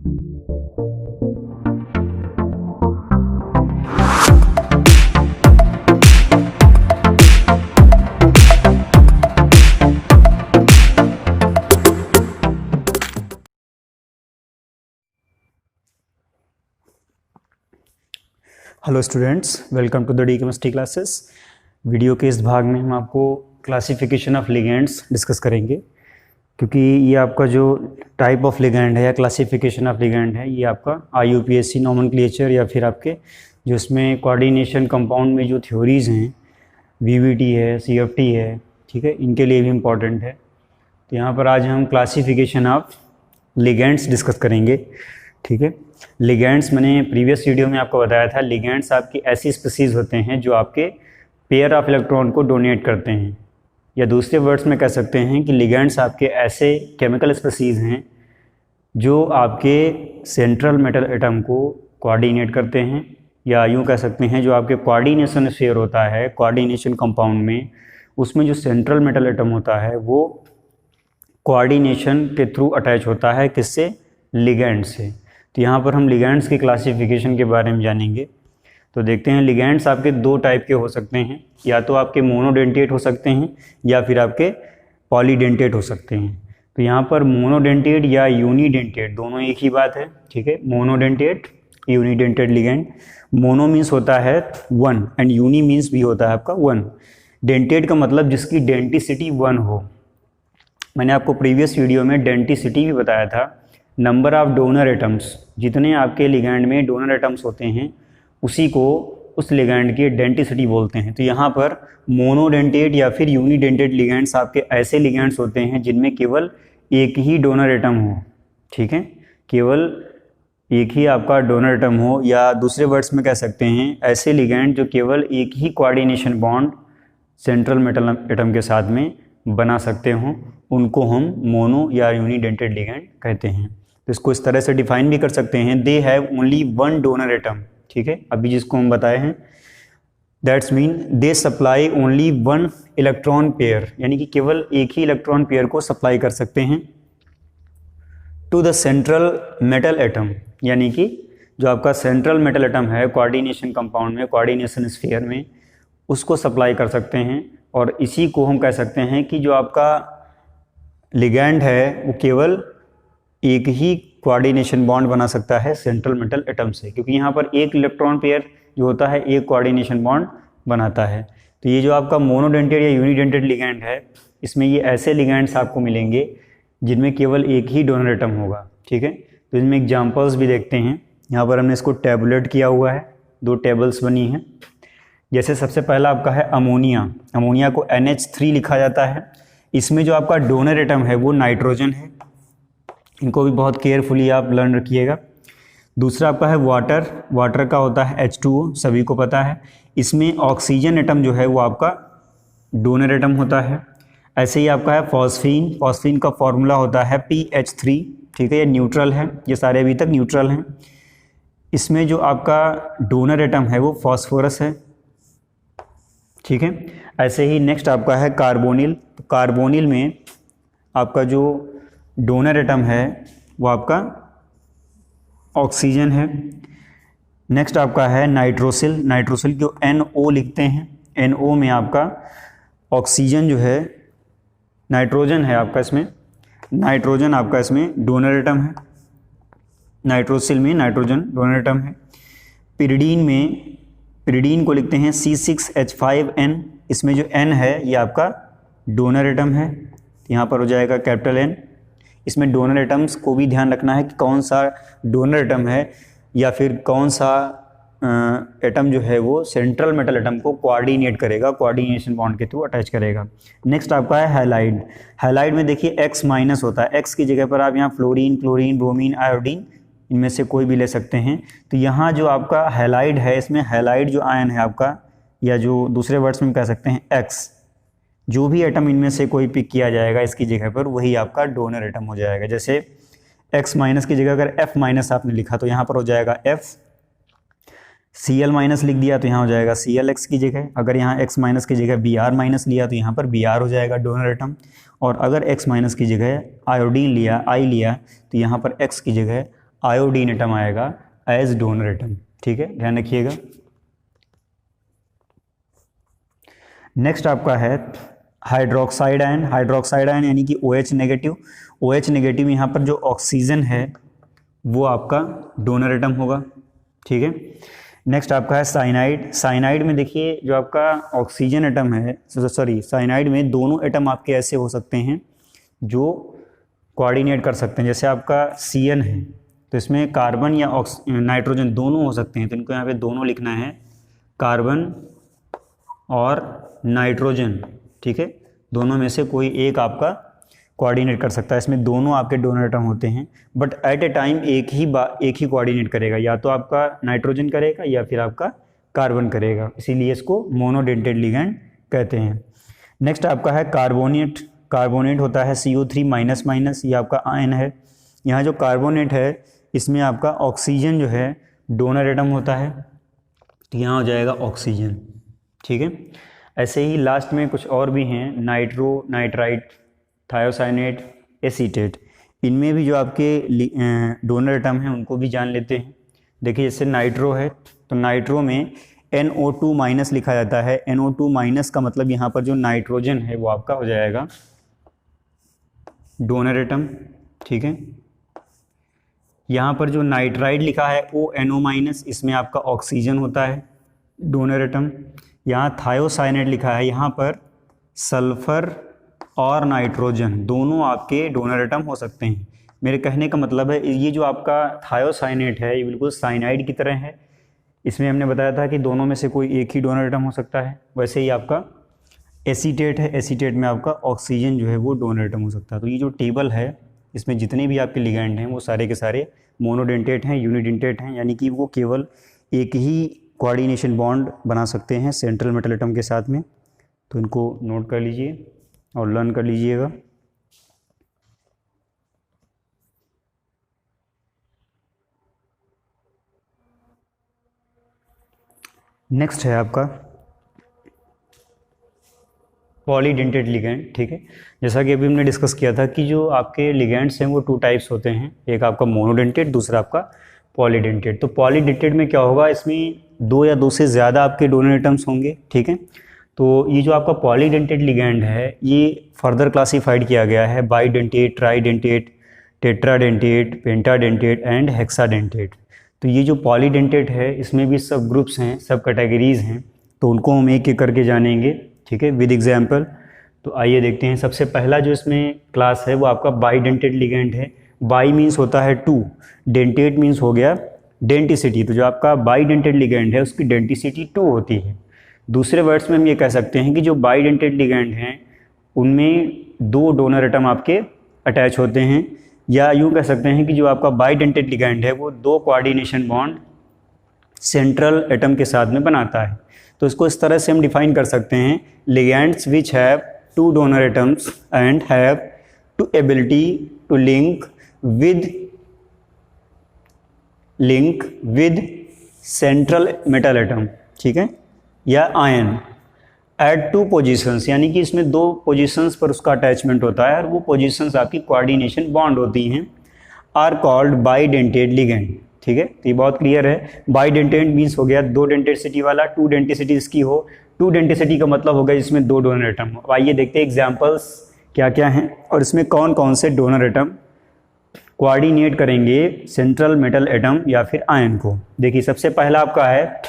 Hello students, welcome to the D chemistry classes. Video के इस भाग में हम आपको क्लासिफिकेशन ऑफ लिगेंड्स डिस्कस करेंगे, क्योंकि ये आपका जो टाइप ऑफ लिगेंड है या क्लासिफिकेशन ऑफ लिगेंड है, ये आपका IUPAC नॉमेनक्लेचर या फिर आपके जो इसमें कोऑर्डिनेशन कंपाउंड में जो थ्योरीज़ हैं, VBT है, CFT है, ठीक है, इनके लिए भी इम्पॉर्टेंट है। तो यहाँ पर आज हम क्लासिफिकेशन ऑफ लिगेंड्स डिस्कस करेंगे, ठीक है। लिगेंड्स मैंने प्रीवियस वीडियो में आपको बताया था, लिगेंड्स आपकी ऐसी स्पीसीज़ होते हैं जो आपके पेयर ऑफ इलेक्ट्रॉन को डोनेट करते हैं, या दूसरे वर्ड्स में कह सकते हैं कि लिगेंड्स आपके ऐसे केमिकल स्पीसीज़ हैं जो आपके सेंट्रल मेटल एटम को कोऑर्डिनेट करते हैं, या यूँ कह सकते हैं जो आपके कोऑर्डिनेशन स्फीयर होता है, कोऑर्डिनेशन कंपाउंड में, उसमें जो सेंट्रल मेटल एटम होता है वो कोऑर्डिनेशन के थ्रू अटैच होता है, किससे? लिगेंड से। तो यहाँ पर हम लिगेंड्स की क्लासिफिकेशन के बारे में जानेंगे। तो देखते हैं, लिगेंड्स आपके दो टाइप के हो सकते हैं, या तो आपके मोनोडेंटेट हो सकते हैं या फिर आपके पॉलीडेंटेट हो सकते हैं। तो यहाँ पर मोनोडेंटेट या यूनिडेंटेट दोनों एक ही बात है, ठीक है। Monodentate, unidentate ligand. Mono means होता है वन एंड यूनी मीन्स भी होता है आपका वन। डेंटेट का मतलब जिसकी डेंटिसिटी वन हो। मैंने आपको प्रीवियस वीडियो में डेंटिसिटी भी बताया था, नंबर ऑफ डोनर एटम्स, जितने आपके लिगैंड में डोनर एटम्स होते हैं उसी को उस लिगैंड की डेंटिसिटी बोलते हैं। तो यहाँ पर मोनोडेंटेट या फिर यूनिडेंटेट लिगैंड्स आपके ऐसे लिगैंड्स होते हैं जिनमें केवल एक ही डोनर एटम हो, ठीक है, केवल एक ही आपका डोनर एटम हो, या दूसरे वर्ड्स में कह सकते हैं ऐसे लिगैंड जो केवल एक ही coordination bond central metal atom के साथ में बना सकते हों, उनको हम मोनो या यूनिडेंटेट लिगैंड कहते हैं। तो इसको इस तरह से डिफाइन भी कर सकते हैं, they have only one donor atom, ठीक है, अभी जिसको हम बताए हैं, that's mean they supply only one electron pair, यानी कि केवल एक ही इलेक्ट्रॉन पेयर को सप्लाई कर सकते हैं to the central metal atom, यानी कि जो आपका सेंट्रल मेटल एटम है कोऑर्डिनेशन कंपाउंड में, कोऑर्डिनेशन स्फीयर में, उसको सप्लाई कर सकते हैं। और इसी को हम कह सकते हैं कि जो आपका लिगैंड है वो केवल एक ही कोऑर्डिनेशन बॉन्ड बना सकता है सेंट्रल मेटल एटम से, क्योंकि यहाँ पर एक इलेक्ट्रॉन पेयर जो होता है एक कोऑर्डिनेशन बॉन्ड बनाता है। तो ये जो आपका मोनोडेंटेट या यूनिडेंटेट लिगैंड है, इसमें ये ऐसे लिगैंड्स आपको मिलेंगे जिनमें केवल एक ही डोनर एटम होगा, ठीक है। तो इसमें एग्जाम्पल्स भी देखते हैं। यहाँ पर हमने इसको टैबुलेट किया हुआ है, दो टेबल्स बनी हैं। जैसे सबसे पहला आपका है अमोनिया। अमोनिया को NH3 लिखा जाता है। इसमें जो आपका डोनर एटम है वो नाइट्रोजन है, इनको भी बहुत केयरफुली आप लर्न रखिएगा। दूसरा आपका है वाटर। वाटर का होता है H2O, सभी को पता है। इसमें ऑक्सीजन एटम जो है वो आपका डोनर एटम होता है। ऐसे ही आपका है फॉस्फीन। फॉस्फीन का फॉर्मूला होता है PH3, ठीक है, ये न्यूट्रल है, ये सारे अभी तक न्यूट्रल हैं। इसमें जो आपका डोनर एटम है वो फॉस्फोरस है, ठीक है। ऐसे ही नेक्स्ट आपका है कार्बोनिल। तो कार्बोनिल में आपका जो डोनर एटम है वो आपका ऑक्सीजन है। नेक्स्ट आपका है नाइट्रोसिल। नाइट्रोसिल को NO लिखते हैं। NO में आपका ऑक्सीजन जो है, नाइट्रोजन है आपका इसमें, नाइट्रोजन आपका इसमें डोनर एटम है। नाइट्रोसिल में नाइट्रोजन डोनर एटम है। पिरिडीन में, पिरिडीन को लिखते हैं C6H5N। इसमें जो N है ये आपका डोनर एटम है, यहाँ पर हो जाएगा कैपिटल N। इसमें डोनर एटम्स को भी ध्यान रखना है कि कौन सा डोनर एटम है या फिर कौन सा एटम जो है वो सेंट्रल मेटल एटम को कोऑर्डिनेट करेगा, कोऑर्डिनेशन बॉन्ड के थ्रू अटैच करेगा। नेक्स्ट आपका है हैलाइड। हैलाइड में देखिए X- होता है। X की जगह पर आप यहाँ फ्लोरीन, क्लोरीन, ब्रोमीन, आयोडीन, इनमें से कोई भी ले सकते हैं। तो यहाँ जो आपका हैलाइड है, इसमें हैलाइड जो आयन है आपका, या जो दूसरे वर्ड्स में कह सकते हैं X, जो भी एटम इनमें से कोई पिक किया जाएगा इसकी जगह पर, वही आपका डोनर एटम हो जाएगा। जैसे X- की जगह अगर F- आपने लिखा तो यहाँ पर हो जाएगा F। Cl- लिख दिया तो यहाँ हो जाएगा Clx की जगह। अगर यहाँ X- की जगह Br- लिया तो यहाँ पर Br हो जाएगा डोनर एटम। और अगर X- की जगह आयोडीन लिया, I लिया, तो यहाँ पर X की जगह आयोडीन एटम आएगा एज डोनर एटम। ठीक है, ध्यान रखिएगा। नेक्स्ट आपका है हाइड्रोक्साइड आयन। हाइड्रोक्साइड आयन यानी कि OH नेगेटिव। OH नेगेटिव यहाँ पर जो ऑक्सीजन है वो आपका डोनर एटम होगा। ठीक है, नेक्स्ट आपका है साइनाइड। साइनाइड में देखिए जो आपका ऑक्सीजन एटम है, सॉरी साइनाइड में दोनों एटम आपके ऐसे हो सकते हैं जो कोऑर्डिनेट कर सकते हैं। जैसे आपका CN है तो इसमें कार्बन या नाइट्रोजन दोनों हो सकते हैं, तो इनको यहाँ पे दोनों लिखना है, कार्बन और नाइट्रोजन। ठीक है, दोनों में से कोई एक आपका कोऑर्डिनेट कर सकता है। इसमें दोनों आपके डोनर एटम होते हैं, बट एट ए टाइम एक ही कोऑर्डिनेट करेगा, या तो आपका नाइट्रोजन करेगा या फिर आपका कार्बन करेगा, इसीलिए इसको मोनोडेंटेड लिगैंड कहते हैं। नेक्स्ट आपका है कार्बोनेट। कार्बोनेट होता है CO3 ये आपका आयन है। यहाँ जो कार्बोनेट है इसमें आपका ऑक्सीजन जो है डोनर एटम होता है, तो यहाँ हो जाएगा ऑक्सीजन। ठीक है, ऐसे ही लास्ट में कुछ और भी हैं, नाइट्रो, नाइट्राइट, थायोसाइनेट, एसीटेट। इनमें भी जो आपके डोनर एटम हैं उनको भी जान लेते हैं। देखिए जैसे नाइट्रो है तो नाइट्रो में NO2- लिखा जाता है। NO2- का मतलब यहाँ पर जो नाइट्रोजन है वो आपका हो जाएगा डोनर एटम। ठीक है, यहाँ पर जो नाइट्राइड लिखा है ONO-, इसमें आपका ऑक्सीजन होता है डोनर एटम। यहाँ थायोसाइनेट लिखा है, यहाँ पर सल्फर और नाइट्रोजन दोनों आपके डोनर एटम हो सकते हैं। मेरे कहने का मतलब है ये जो आपका थायोसाइनेट है ये बिल्कुल साइनाइड की तरह है। इसमें हमने बताया था कि दोनों में से कोई एक ही डोनर एटम हो सकता है। वैसे ही आपका एसीटेट है, एसीटेट में आपका ऑक्सीजन जो है वो डोनर एटम हो सकता है। तो ये जो टेबल है इसमें जितने भी आपके लिगैंड हैं वो सारे के सारे मोनोडेंटेट हैं, यूनिडेंटेट हैं, यानी कि वो केवल एक ही कोऑर्डिनेशन बॉन्ड बना सकते हैं सेंट्रल मेटल एटम के साथ में। तो इनको नोट कर लीजिए और लर्न कर लीजिएगा। नेक्स्ट है आपका पॉलीडेंटेड लिगैंड। ठीक है, जैसा कि अभी हमने डिस्कस किया था कि जो आपके लिगैंड्स हैं वो 2 टाइप्स होते हैं, एक आपका मोनोडेंटेड, दूसरा आपका पॉलीडेंटेड। तो पॉलीडेंटेड में क्या होगा, इसमें 2 या 2 से ज़्यादा आपके डोनर एटम्स होंगे। ठीक है, तो ये जो आपका पॉलीडेंटेड लिगैंड है ये फर्दर क्लासीफाइड किया गया है बाईडेंटेट, ट्राईडेंटेट, टेट्राडेंटेट, पेंटाडेंटेट एंड हेक्साडेंटेट। तो ये जो पॉलीडेंटेट है इसमें भी सब ग्रुप्स हैं, सब कैटेगरीज हैं, तो उनको हम एक एक करके जानेंगे। ठीक है, विद एग्जाम्पल। तो आइए देखते हैं। सबसे पहला जो इसमें क्लास है वो आपका बाईडेंटेड लिगैंड है। बाई मीन्स होता है 2, डेंटेट मीन्स हो गया डेंटिसिटी। तो जो आपका बाईडेंटेड लिगैंड है उसकी डेंटिसिटी 2 होती है। दूसरे वर्ड्स में हम ये कह सकते हैं कि जो बाईडेंटेड लिगैंड हैं उनमें 2 डोनर एटम आपके अटैच होते हैं, या यूँ कह सकते हैं कि जो आपका बाईडेंटेड लिगैंड है वो 2 कोऑर्डिनेशन बॉन्ड सेंट्रल एटम के साथ में बनाता है। तो इसको इस तरह से हम डिफाइन कर सकते हैं, ligands which have 2 donor atoms and have to ability to link with central metal atom. ठीक है, या आयन एट 2 पोजीशंस, यानी कि इसमें 2 पोजीशंस पर उसका अटैचमेंट होता है और वो पोजीशंस आपकी कोऑर्डिनेशन बॉन्ड होती हैं, आर कॉल्ड बाईडेंटेड लिगैंड। ठीक है, तो ये बहुत क्लियर है। बाईडेंटेड मीन्स हो गया 2 डेंटिसिटी वाला, 2 डेंटिसिटी इसकी हो, 2 डेंटिसिटी का मतलब हो गया जिसमें 2 डोनर एटम हो। आइए देखते हैं एग्जाम्पल्स क्या क्या हैं और इसमें कौन कौन से डोनर एटम कोऑर्डिनेट करेंगे सेंट्रल मेटल एटम या फिर आयन को। देखिए सबसे पहला आपका है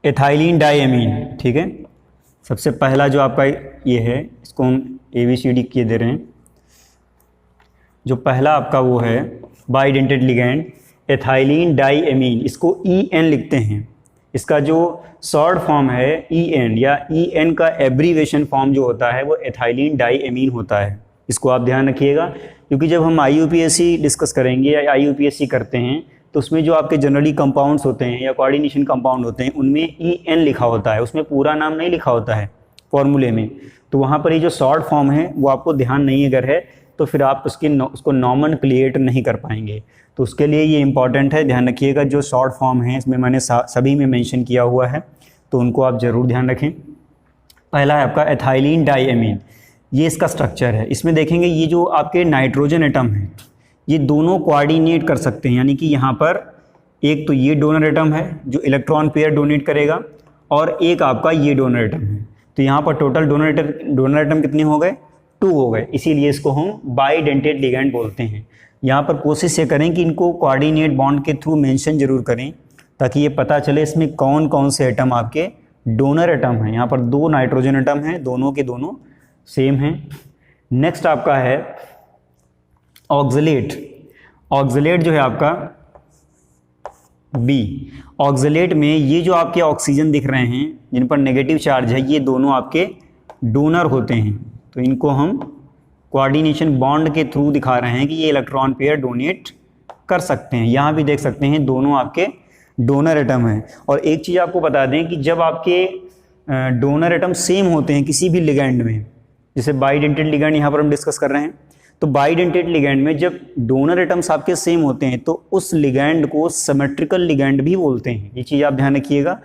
एथाइलिन डाइएमीन। ठीक है, सबसे पहला जो आपका ये है इसको हम ABCD किए दे रहे हैं। जो पहला आपका वो है बाईडेंटेड लिगैंड एथाइलिन डाइएमीन, इसको EN लिखते हैं। इसका जो शॉर्ट फॉर्म है EN या EN का एब्रीवेशन फॉर्म जो होता है वो एथाइलिन डाइएमीन होता है। इसको आप ध्यान रखिएगा, क्योंकि जब हम IUPAC डिस्कस करेंगे या IUPAC करते हैं तो उसमें जो आपके जनरली कंपाउंड्स होते हैं या कोऑर्डिनेशन कंपाउंड होते हैं उनमें EN लिखा होता है, उसमें पूरा नाम नहीं लिखा होता है फॉर्मूले में। तो वहाँ पर ये जो शॉर्ट फॉर्म है वो आपको ध्यान नहीं अगर है तो फिर आप उसको नॉमनक्लिएट नहीं कर पाएंगे। तो उसके लिए ये इंपॉर्टेंट है, ध्यान रखिएगा। जो शॉर्ट फॉर्म है इसमें मैंने सभी में मेंशन किया हुआ है, तो उनको आप ज़रूर ध्यान रखें। पहला है आपका एथाइलिन डाइएमीन, ये इसका स्ट्रक्चर है। इसमें देखेंगे ये जो आपके नाइट्रोजन एटम है ये दोनों कोऑर्डिनेट कर सकते हैं, यानी कि यहाँ पर एक तो ये डोनर एटम है जो इलेक्ट्रॉन पेयर डोनेट करेगा और एक आपका ये डोनर एटम है। तो यहाँ पर टोटल डोनर एटम कितने हो गए? 2 हो गए, इसीलिए इसको हम बाइडेंटेट लिगैंड बोलते हैं। यहाँ पर कोशिश ये करें कि इनको कोऑर्डिनेट बॉन्ड के थ्रू मेंशन जरूर करें ताकि ये पता चले इसमें कौन कौन से एटम आपके डोनर एटम हैं। यहाँ पर 2 नाइट्रोजन एटम हैं, दोनों के दोनों सेम हैं। नेक्स्ट आपका है ऑक्सलेट। ऑक्सलेट जो है आपका बी। ऑक्सलेट में ये जो आपके ऑक्सीजन दिख रहे हैं जिन पर नेगेटिव चार्ज है, ये दोनों आपके डोनर होते हैं। तो इनको हम कोऑर्डिनेशन बॉन्ड के थ्रू दिखा रहे हैं कि ये इलेक्ट्रॉन पेयर डोनेट कर सकते हैं। यहाँ भी देख सकते हैं दोनों आपके डोनर एटम हैं। और एक चीज़ आपको बता दें कि जब आपके डोनर एटम सेम होते हैं किसी भी लिगैंड में, जैसे बाइडेंटेट लिगैंड यहाँ पर हम डिस्कस कर रहे हैं, तो बाइडेंटेट लिगैंड में जब डोनर एटम्स आपके सेम होते हैं तो उस लिगैंड को सिमेट्रिकल लिगैंड भी बोलते हैं। ये चीज़ आप ध्यान रखिएगा।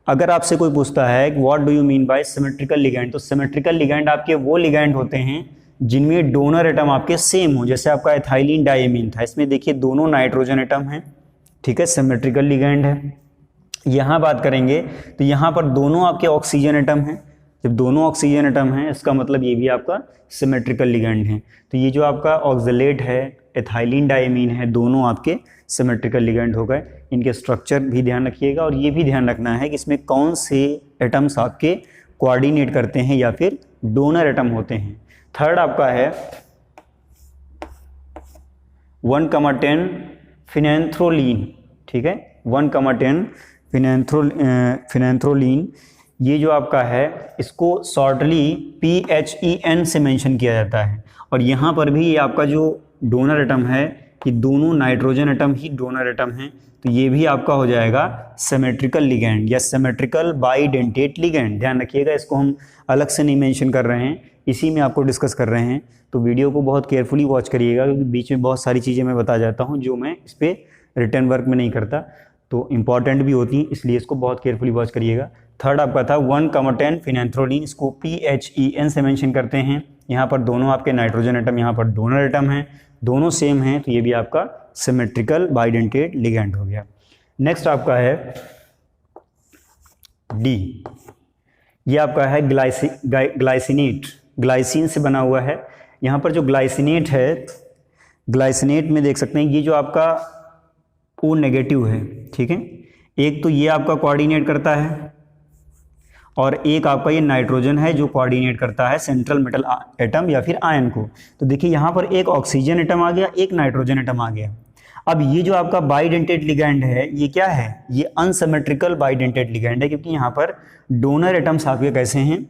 अगर आपसे कोई पूछता है कि what do you mean by symmetrical ligand, तो सिमेट्रिकल लिगैंड आपके वो लिगैंड होते हैं जिनमें डोनर एटम आपके सेम हो। जैसे आपका एथाइलिन डायमीन था, इसमें देखिए दोनों नाइट्रोजन एटम हैं, ठीक है, सिमेट्रिकल लिगैंड है। यहाँ बात करेंगे तो यहाँ पर दोनों आपके ऑक्सीजन एटम हैं। जब दोनों ऑक्सीजन एटम हैं इसका मतलब ये भी आपका सिमेट्रिकल लिगैंड है। तो ये जो आपका ऑक्सलेट है, एथाइलिन डायमीन है, दोनों आपके सिमेट्रिकल लिगैंड हो गए। इनके स्ट्रक्चर भी ध्यान रखिएगा और ये भी ध्यान रखना है कि इसमें कौन से एटम्स आपके कोऑर्डिनेट करते हैं या फिर डोनर एटम होते हैं। थर्ड आपका है 1,10 फिनेंथ्रोलीन, ठीक है, 1,10 फिनेंथ्रोलीन। ये जो आपका है इसको शॉर्टली PHEN से मेंशन किया जाता है। और यहाँ पर भी ये आपका जो डोनर एटम है कि दोनों नाइट्रोजन एटम ही डोनर एटम हैं, तो ये भी आपका हो जाएगा सिमेट्रिकल लिगैंड या सिमेट्रिकल बाइडेंटेट लिगैंड। ध्यान रखिएगा, इसको हम अलग से नहीं मेंशन कर रहे हैं, इसी में आपको डिस्कस कर रहे हैं। तो वीडियो को बहुत केयरफुली वॉच करिएगा क्योंकि बीच में बहुत सारी चीज़ें मैं बता जाता हूँ जो मैं इस पर रिटर्न वर्क में नहीं करता, तो इंपॉर्टेंट भी होती हैं, इसलिए इसको बहुत केयरफुली वॉच करिएगा। थर्ड आपका था 1,10 फिनेंथ्रोलीन, इसको PHEN से मेंशन करते हैं। यहाँ पर दोनों आपके नाइट्रोजन एटम, यहाँ पर डोनर एटम हैं, दोनों सेम हैं, तो ये भी आपका सिमेट्रिकल बाइडेंटेट लिगैंड हो गया। नेक्स्ट आपका है डी। ये आपका है ग्लाइसिनेट, ग्लाइसिन से बना हुआ है। यहाँ पर जो ग्लाइसिनेट है, ग्लाइसिनेट में देख सकते हैं ये जो आपका O नेगेटिव है, ठीक है, एक तो ये आपका कोऑर्डिनेट करता है और एक आपका ये नाइट्रोजन है जो कोऑर्डिनेट करता है सेंट्रल मेटल एटम या फिर आयन को। तो देखिए यहाँ पर एक ऑक्सीजन एटम आ गया, एक नाइट्रोजन एटम आ गया। अब ये जो आपका बाइडेंटेट लिगैंड है ये क्या है? ये अनसिमेट्रिकल बाइडेंटेट लिगैंड है, क्योंकि यहाँ पर डोनर एटम्स आपके कैसे हैं?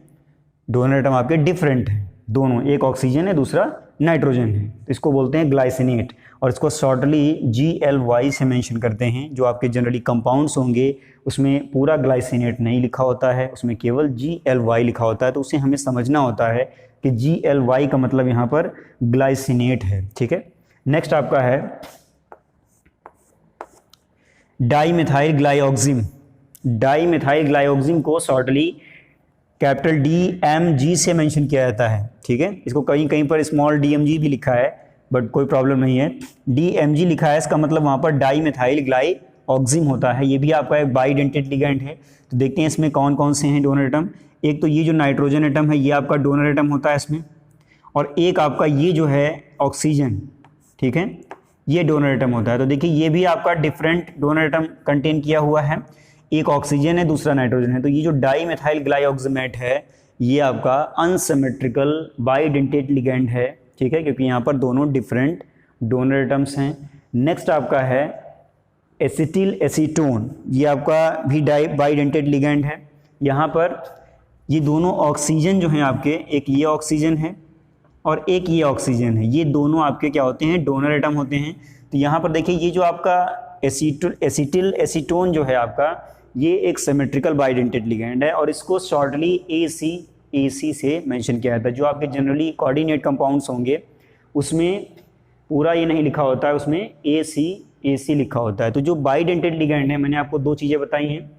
डोनर एटम आपके डिफरेंट हैं, दोनों, एक ऑक्सीजन है दूसरा नाइट्रोजन है, तो इसको बोलते हैं ग्लाइसिनेट। और इसको शॉर्टली GLY से मेंशन करते हैं। जो आपके जनरली कंपाउंड्स होंगे उसमें पूरा ग्लाइसिनेट नहीं लिखा होता है, उसमें केवल GLY लिखा होता है, तो उसे हमें समझना होता है कि GLY का मतलब यहाँ पर ग्लाइसिनेट है, ठीक है। नेक्स्ट आपका है डाईमेथाइल ग्लाइऑक्सिम। डाईमेथाइल ग्लाइऑक्सिम को शॉर्टली कैपिटल DMG से मेंशन किया जाता है, ठीक है। इसको कहीं कहीं पर स्मॉल DMG भी लिखा है, बट कोई प्रॉब्लम नहीं है, DMG लिखा है, इसका मतलब वहाँ पर डाईमेथाइल ग्लाइऑक्सिम होता है। ये भी आपका एक बाइडेंटेट लिगैंड है। तो देखते हैं इसमें कौन कौन से हैं डोनर एटम। एक तो ये जो नाइट्रोजन एटम है ये आपका डोनर एटम होता है इसमें, और एक आपका ये जो है ऑक्सीजन, ठीक है, ये डोनर एटम होता है। तो देखिए ये भी आपका डिफरेंट डोनर एटम कंटेन किया हुआ है, एक ऑक्सीजन है दूसरा नाइट्रोजन है। तो ये जो डाईमेथाइल ग्लाइऑक्सिमेट है ये आपका अनसिमेट्रिकल बाइडेंटेट लिगैंड है, ठीक है, क्योंकि यहाँ पर दोनों डिफरेंट डोनर एटम्स हैं। नेक्स्ट आपका है एसिटिल एसीटोन। ये आपका भी बाइडेंटेट लिगैंड है। यहाँ पर ये दोनों ऑक्सीजन जो हैं आपके, एक ये ऑक्सीजन है और एक ये ऑक्सीजन है, ये दोनों आपके क्या होते हैं? डोनर एटम होते हैं। तो यहाँ पर देखिए ये जो आपका एसिटिल एसीटोन जो है आपका, ये एक सिमेट्रिकल बाइडेंटेट लिगैंड है और इसको शॉर्टली AC से मेंशन किया जाता है। जो आपके जनरली कोऑर्डिनेट कंपाउंड्स होंगे उसमें पूरा ये नहीं लिखा होता है, उसमें AC लिखा होता है। तो जो बाइडेंटेट लिगैंड है, मैंने आपको दो चीज़ें बताई हैं,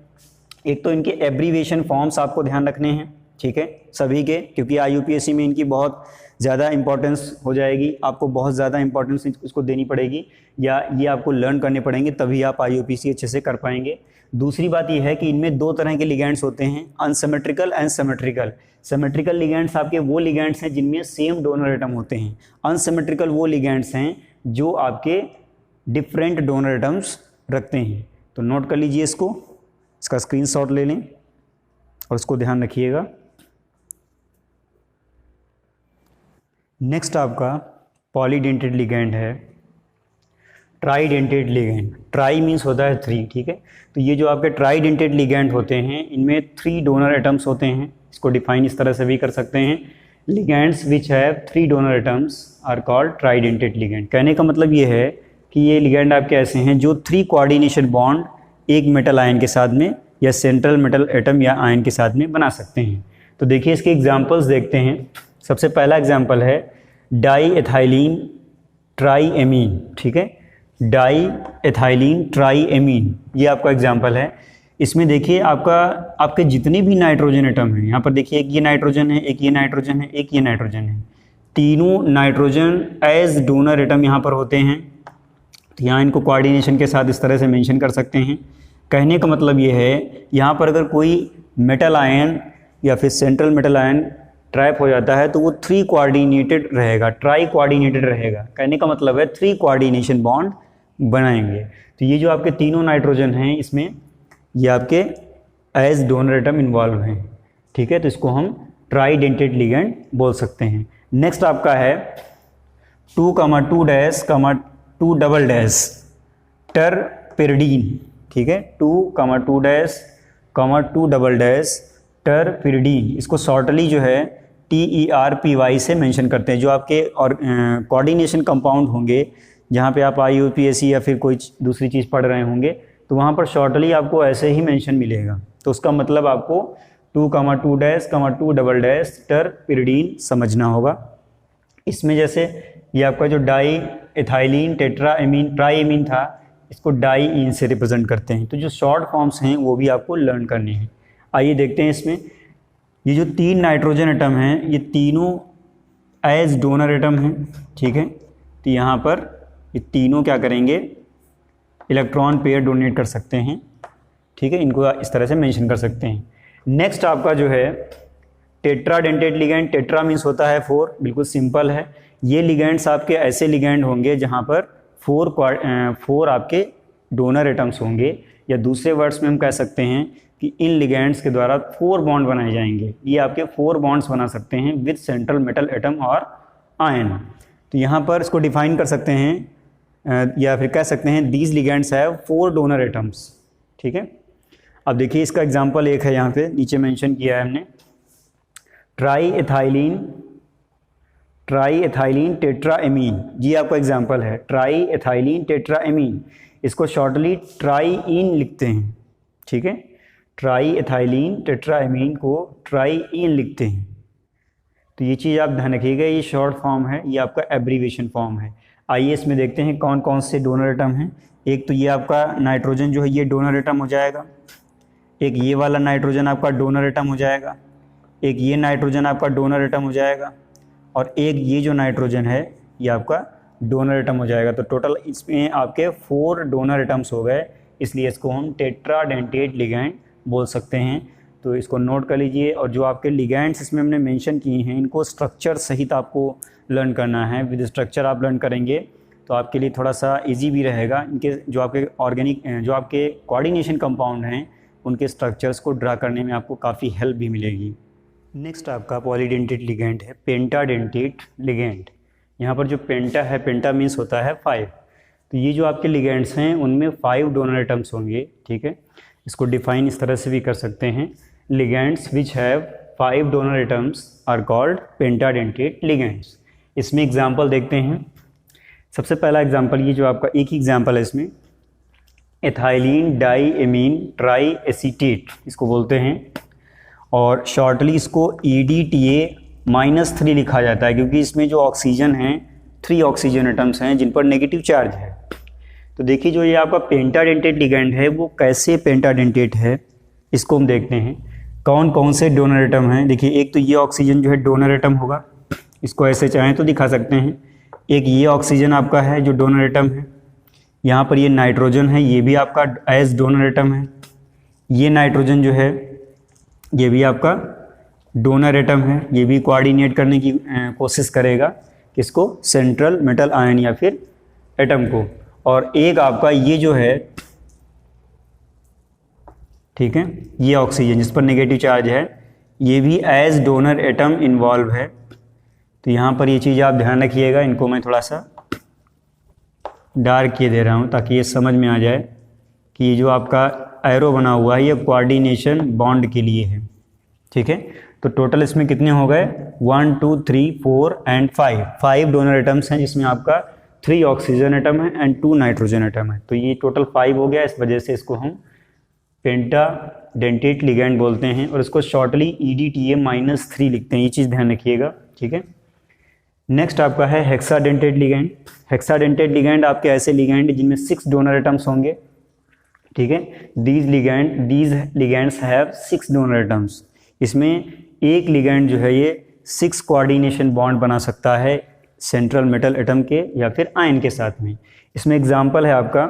एक तो इनके एब्रीविएशन फॉर्म्स आपको ध्यान रखने हैं, ठीक है, सभी के, क्योंकि IUPAC में इनकी बहुत ज़्यादा इंपॉर्टेंस हो जाएगी, आपको बहुत ज़्यादा इंपॉर्टेंस इसको देनी पड़ेगी, या ये आपको लर्न करने पड़ेंगे, तभी आप IUPAC अच्छे से कर पाएंगे। दूसरी बात यह है कि इनमें दो तरह के लिगेंड्स होते हैं, unsymmetrical and symmetrical. Symmetrical ligands आपके वो लिगेंड्स हैं जिनमें सेम डोनर एटम होते हैं। अनसिमेट्रिकल वो लिगेंड्स हैं जो आपके डिफरेंट डोनर एटम्स रखते हैं। तो नोट कर लीजिए इसको, इसका स्क्रीनशॉट ले लें और इसको ध्यान रखिएगा। नेक्स्ट आपका पॉलीडेंटेड लिगेंड है, ट्राईडेंटेड लिगेंड। ट्राई मीन्स होता है 3, ठीक है। तो ये जो आपके ट्राईडेंटेड लिगेंड होते हैं इनमें 3 डोनर एटम्स होते हैं। इसको डिफाइन इस तरह से भी कर सकते हैं, ligands which have 3 donor atoms are called tridentate ligand. कहने का मतलब ये है कि ये लिगेंड आपके ऐसे हैं जो 3 कोऑर्डिनेशन बॉन्ड एक मेटल आयन के साथ में या सेंट्रल मेटल एटम या आयन के साथ में बना सकते हैं। तो देखिए इसके एग्जांपल्स देखते हैं। सबसे पहला एग्जांपल है डाई एथाइलिन ट्राईएमीन, ठीक है, डाई एथाइलिन ट्राईएमीन, ये आपका एग्जांपल है। इसमें देखिए आपके जितने भी नाइट्रोजन एटम हैं, यहाँ पर देखिए एक ये नाइट्रोजन है, एक ये नाइट्रोजन है, एक ये नाइट्रोजन है, तीनों नाइट्रोजन एज डोनर एटम यहाँ पर होते हैं। तो यहाँ इनको कोऑर्डिनेशन के साथ इस तरह से मेंशन कर सकते हैं। कहने का मतलब ये है यहाँ पर अगर कोई मेटल आयन या फिर सेंट्रल मेटल आयन ट्रैप हो जाता है तो वो 3 कोऑर्डिनेटेड रहेगा, ट्राई कोऑर्डिनेटेड रहेगा। कहने का मतलब है 3 कोऑर्डिनेशन बॉन्ड बनाएंगे। तो ये जो आपके तीनों नाइट्रोजन हैं इसमें ये आपके एज डोनर एटम इन्वॉल्व हैं, ठीक है। तो इसको हम ट्राईडेंटेड लिगेंड बोल सकते हैं। नेक्स्ट आपका है 2,2' टरपिरिडीन, ठीक है, 2,2' टरपिरिडीन। इसको शॉर्टली जो है TERPY से मेंशन करते हैं। जो आपके और कोऑर्डिनेशन कंपाउंड होंगे जहाँ पे आप IUPAC या फिर कोई दूसरी चीज़ पढ़ रहे होंगे तो वहाँ पर शॉर्टली आपको ऐसे ही मेंशन मिलेगा। तो उसका मतलब आपको 2,2' टरपिरिडीन समझना होगा। इसमें जैसे ये आपका जो डाई एथाइलिन टेट्राएमीन ट्राईएमीन था, इसको डाईइन से रिप्रेजेंट करते हैं। तो जो शॉर्ट फॉर्म्स हैं वो भी आपको लर्न करने हैं। आइए देखते हैं इसमें ये जो 3 नाइट्रोजन एटम हैं ये तीनों एज डोनर एटम हैं, ठीक है। तो यहाँ पर ये तीनों क्या करेंगे, इलेक्ट्रॉन पेयर डोनेट कर सकते हैं, ठीक है। इनको इस तरह से मेंशन कर सकते हैं। नेक्स्ट आपका जो है टेट्राडेंटेड लिगेंड। टेट्रा मीन्स होता है 4, बिल्कुल सिंपल है। ये लिगेंड्स आपके ऐसे लिगेंड होंगे जहाँ पर 4 आपके डोनर एटम्स होंगे, या दूसरे वर्ड्स में हम कह सकते हैं कि इन लिगेंड्स के द्वारा 4 बॉन्ड बनाए जाएंगे। ये आपके 4 बॉन्ड्स बना सकते हैं विद सेंट्रल मेटल एटम और आयन। तो यहाँ पर इसको डिफाइन कर सकते हैं या फिर कह सकते हैं these ligands have 4 donor atoms, ठीक है। अब देखिए इसका एग्जांपल एक है, यहाँ पे नीचे मेंशन किया है हमने, ट्राईएथाइलिन टेट्राएमीन। ये आपका एग्जांपल है ट्राईएथाइलिन टेट्राएमीन। इसको शॉर्टली ट्राईइन लिखते हैं, ठीक है। ट्राईएथाइलिन टेट्राएमीन को ट्राईइन लिखते हैं। तो ये चीज़ आप ध्यान रखिएगा, ये शॉर्ट फॉर्म है, ये आपका एब्रीविएशन फॉर्म है। आइए इसमें देखते हैं कौन कौन से डोनर एटम हैं। एक तो ये आपका नाइट्रोजन जो है ये डोनर एटम हो जाएगा, एक ये वाला नाइट्रोजन आपका डोनर एटम हो जाएगा, एक ये नाइट्रोजन आपका डोनर एटम हो जाएगा, और एक ये जो नाइट्रोजन है ये आपका डोनर एटम हो जाएगा। तो टोटल इसमें आपके 4 डोनर एटम्स हो गए, इसलिए इसको हम टेट्राडेंटेड लिगेंड बोल सकते हैं। तो इसको नोट कर लीजिए। और जो आपके लिगेंड्स इसमें हमने मेंशन किए हैं इनको स्ट्रक्चर सहित आपको लर्न करना है। विद स्ट्रक्चर आप लर्न करेंगे तो आपके लिए थोड़ा सा इजी भी रहेगा। इनके जो आपके कोऑर्डिनेशन कंपाउंड हैं उनके स्ट्रक्चर्स को ड्रा करने में आपको काफ़ी हेल्प भी मिलेगी। नेक्स्ट आपका पॉलीडेंटेड लिगेंड है पेंटाडेंटेड लिगेंड। यहाँ पर जो पेंटा है, पेंटा मीन्स होता है 5। तो ये जो आपके लिगेंड्स हैं उनमें 5 डोनर एटम्स होंगे, ठीक है। इसको डिफाइन इस तरह से भी कर सकते हैं, ligands which have 5 donor atoms are called pentadentate ligands. इसमें एग्जाम्पल देखते हैं। सबसे पहला एग्जाम्पल, ये जो आपका एक ही एग्जाम्पल है इसमें, एथाइलिन डाईएमीन ट्राई एसीटेट इसको बोलते हैं, और शॉर्टली इसको EDTA-3 लिखा जाता है क्योंकि इसमें जो ऑक्सीजन हैं 3 ऑक्सीजन एटम्स हैं जिन पर नेगेटिव चार्ज है। तो देखिए जो ये आपका पेंटाडेंटेड लिगेंड है वो कैसे पेंटाडेंटेड है इसको हम देखते हैं। कौन कौन से डोनर एटम हैं। देखिए एक तो ये ऑक्सीजन जो है डोनर एटम होगा, इसको ऐसे चाहें तो दिखा सकते हैं। एक ये ऑक्सीजन आपका है जो डोनर एटम है, यहाँ पर ये नाइट्रोजन है, ये भी आपका एज डोनर एटम है। ये नाइट्रोजन जो है ये भी आपका डोनर एटम है, ये भी कोऑर्डिनेट करने की कोशिश करेगा किसको, सेंट्रल मेटल आयन या फिर एटम को। और एक आपका ये जो है, ठीक है, ये ऑक्सीजन जिस पर नेगेटिव चार्ज है, ये भी एज डोनर एटम इन्वॉल्व है। तो यहाँ पर ये चीज़ आप ध्यान रखिएगा, इनको मैं थोड़ा सा डार्क किए दे रहा हूँ ताकि ये समझ में आ जाए कि ये जो आपका एरो बना हुआ है ये कोऑर्डिनेशन बॉन्ड के लिए है, ठीक है। तो टोटल इसमें कितने हो गए, 1 2 3 4 एंड 5 डोनर एटम्स हैं, जिसमें आपका 3 ऑक्सीजन एटम है एंड 2 नाइट्रोजन एटम है। तो ये टोटल 5 हो गया, इस वजह से इसको हम पेंटाडेंटेट लिगैंड बोलते हैं और इसको शॉर्टली EDTA-3 लिखते हैं, ये चीज़ ध्यान रखिएगा, ठीक है। नेक्स्ट आपका है हेक्साडेंटेट लिगैंड। हेक्साडेंटेट लिगैंड आपके ऐसे लिगैंड जिनमें 6 डोनर एटम्स होंगे, ठीक है। These ligands have 6 donor atoms. इसमें एक लिगैंड जो है ये 6 कोऑर्डिनेशन बॉन्ड बना सकता है सेंट्रल मेटल एटम के या फिर आयन के साथ में। इसमें एग्जांपल है आपका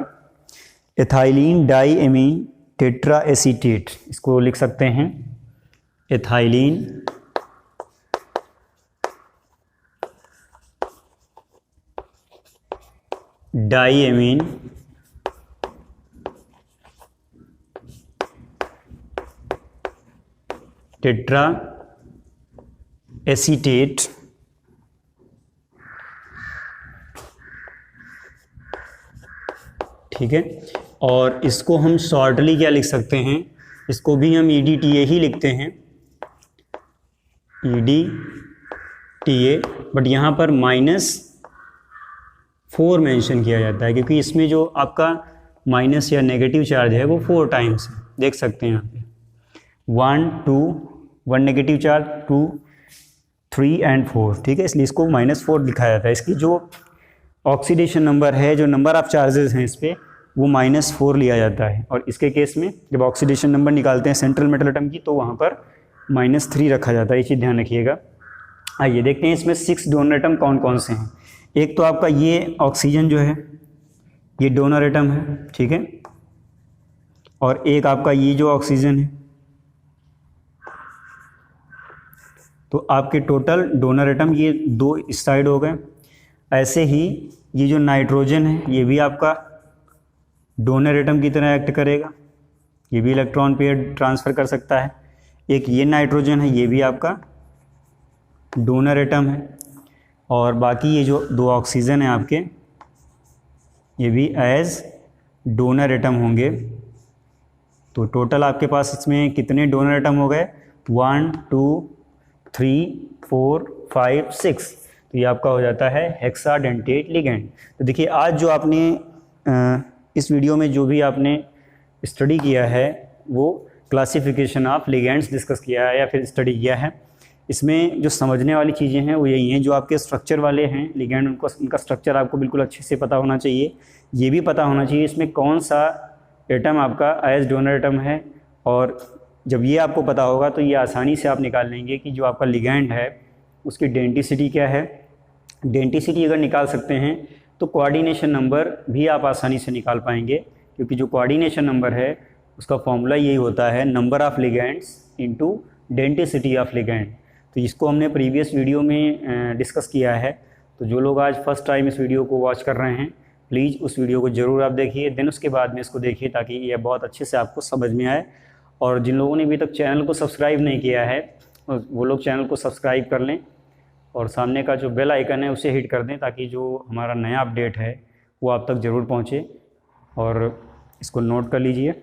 एथाइलिन डाईएमीन टेट्रा एसीटेट, इसको लिख सकते हैं एथाइलिन डाईएमीन टेट्रा एसीटेट, ठीक है। और इसको हम शॉर्टली क्या लिख सकते हैं, इसको भी हम EDTA ही लिखते हैं, EDTA, बट यहाँ पर -4 मेंशन किया जाता है क्योंकि इसमें जो आपका माइनस या नेगेटिव चार्ज है वो 4 टाइम्स है, देख सकते हैं यहाँ पे 1 2 1 नेगेटिव चार्ज, 2 3 एंड 4, ठीक है। इसलिए इसको -4 दिखाया जाता है। इसकी जो ऑक्सीडेशन नंबर है, जो नंबर ऑफ चार्जेस हैं इस पर, वो -4 लिया जाता है। और इसके केस में जब ऑक्सीडेशन नंबर निकालते हैं सेंट्रल मेटल एटम की तो वहाँ पर -3 रखा जाता है, ये चीज़ ध्यान रखिएगा। आइए देखते हैं इसमें 6 डोनर एटम कौन कौन से हैं। एक तो आपका ये ऑक्सीजन जो है ये डोनर एटम है, ठीक है। और एक आपका ये जो ऑक्सीजन है, तो आपके टोटल डोनर एटम ये 2 इस साइड हो गए। ऐसे ही ये जो नाइट्रोजन है ये भी आपका डोनर एटम की तरह एक्ट करेगा, ये भी इलेक्ट्रॉन पेयर ट्रांसफ़र कर सकता है। एक ये नाइट्रोजन है, ये भी आपका डोनर एटम है। और बाकी ये जो 2 ऑक्सीजन है आपके, ये भी एज डोनर एटम होंगे। तो टोटल आपके पास इसमें कितने डोनर एटम हो गए, 1 2 3 4 5 6। तो ये आपका हो जाता है हेक्साडेंटेट लिगैंड। तो देखिए आज जो आपने इस वीडियो में जो भी आपने स्टडी किया है वो क्लासिफिकेशन ऑफ लिगैंड्स डिस्कस किया है या फिर स्टडी किया है। इसमें जो समझने वाली चीज़ें हैं वो यही हैं, जो आपके स्ट्रक्चर वाले हैं लिगैंड उनका स्ट्रक्चर आपको बिल्कुल अच्छे से पता होना चाहिए। ये भी पता होना चाहिए इसमें कौन सा एटम आपका एज डोनर एटम है। और जब ये आपको पता होगा तो ये आसानी से आप निकाल लेंगे कि जो आपका लिगैंड है उसकी डेंटिसिटी क्या है। डेंटिसिटी अगर निकाल सकते हैं तो कोऑर्डिनेशन नंबर भी आप आसानी से निकाल पाएंगे, क्योंकि जो कोऑर्डिनेशन नंबर है उसका फॉर्मूला यही होता है number of ligands into denticity of ligand. तो इसको हमने प्रीवियस वीडियो में डिस्कस किया है। तो जो लोग आज फर्स्ट टाइम इस वीडियो को वॉच कर रहे हैं प्लीज़ उस वीडियो को ज़रूर आप देखिए, देन उसके बाद में इसको देखिए ताकि यह बहुत अच्छे से आपको समझ में आए। और जिन लोगों ने अभी तक चैनल को सब्सक्राइब नहीं किया है वो लोग चैनल को सब्सक्राइब कर लें और सामने का जो बेल आइकन है उसे हिट कर दें ताकि जो हमारा नया अपडेट है वो आप तक ज़रूर पहुँचे। और इसको नोट कर लीजिए।